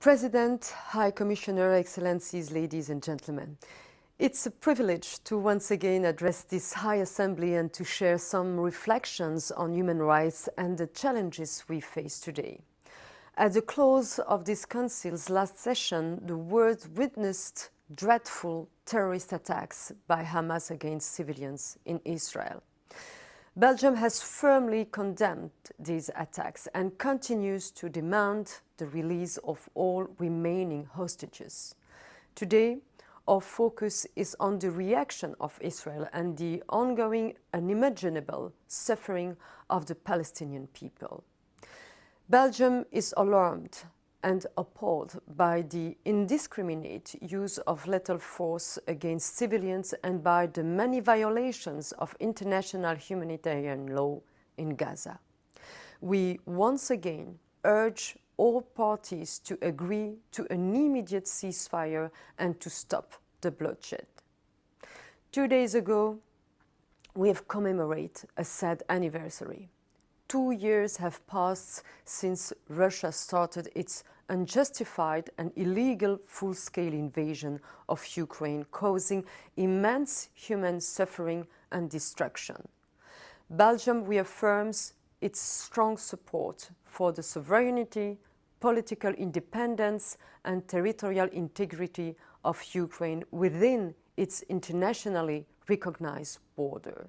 President, High Commissioner, Excellencies, ladies and gentlemen, it's a privilege to once again address this High Assembly and to share some reflections on human rights and the challenges we face today. At the close of this Council's last session, the world witnessed dreadful terrorist attacks by Hamas against civilians in Israel. Belgium has firmly condemned these attacks and continues to demand the release of all remaining hostages. Today, our focus is on the reaction of Israel and the ongoing unimaginable suffering of the Palestinian people. Belgium is alarmed and appalled by the indiscriminate use of lethal force against civilians and by the many violations of international humanitarian law in Gaza. We once again urge all parties to agree to an immediate ceasefire and to stop the bloodshed. 2 days ago, we have commemorated a sad anniversary. 2 years have passed since Russia started its unjustified and illegal full-scale invasion of Ukraine, causing immense human suffering and destruction. Belgium reaffirms its strong support for the sovereignty, political independence and territorial integrity of Ukraine within its internationally recognized borders.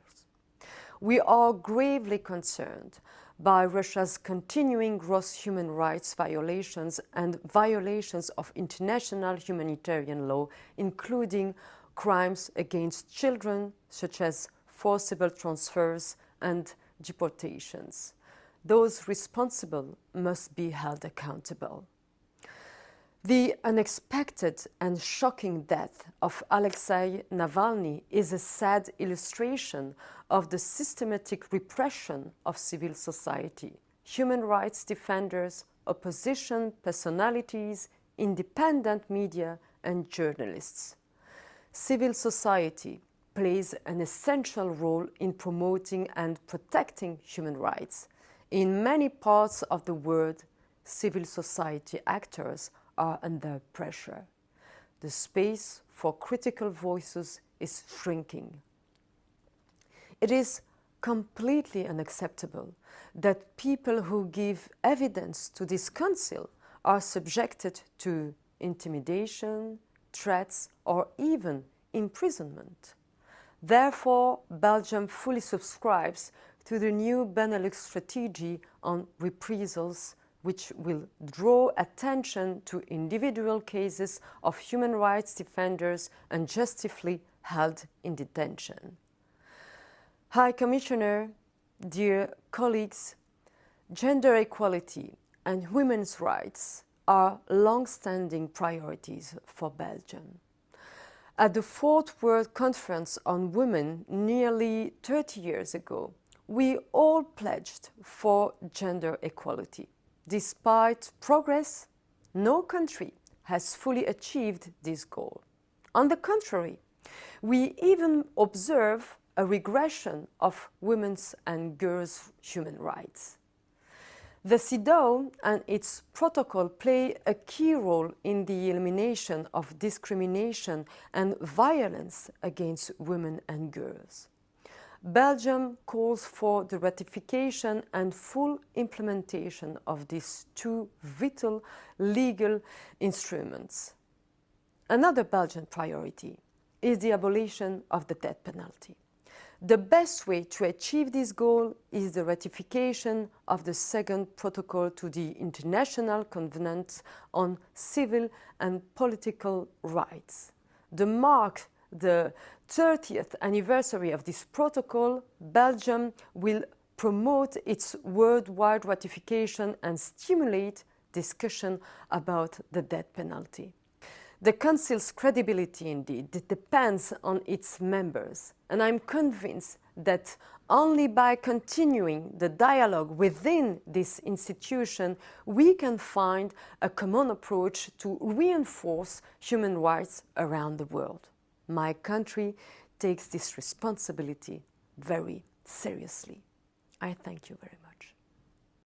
We are gravely concerned by Russia's continuing gross human rights violations and violations of international humanitarian law, including crimes against children, such as forcible transfers and deportations. Those responsible must be held accountable. The unexpected and shocking death of Alexei Navalny is a sad illustration of the systematic repression of civil society, human rights defenders, opposition personalities, independent media and journalists. Civil society plays an essential role in promoting and protecting human rights. In many parts of the world, civil society actors are under pressure. The space for critical voices is shrinking. It is completely unacceptable that people who give evidence to this Council are subjected to intimidation, threats, or even imprisonment. Therefore, Belgium fully subscribes to the new Benelux strategy on reprisals, which will draw attention to individual cases of human rights defenders unjustly held in detention. High Commissioner, dear colleagues, gender equality and women's rights are long-standing priorities for Belgium. At the Fourth World Conference on Women nearly 30 years ago, we all pledged for gender equality. Despite progress, no country has fully achieved this goal. On the contrary, we even observe a regression of women's and girls' human rights. The CEDAW and its protocol play a key role in the elimination of discrimination and violence against women and girls. Belgium calls for the ratification and full implementation of these two vital legal instruments. Another Belgian priority is the abolition of the death penalty. The best way to achieve this goal is the ratification of the second protocol to the International Covenant on Civil and Political Rights. To mark the 30th anniversary of this protocol, Belgium will promote its worldwide ratification and stimulate discussion about the death penalty. The Council's credibility, indeed, depends on its members, and I'm convinced that only by continuing the dialogue within this institution, we can find a common approach to reinforce human rights around the world. My country takes this responsibility very seriously. I thank you very much.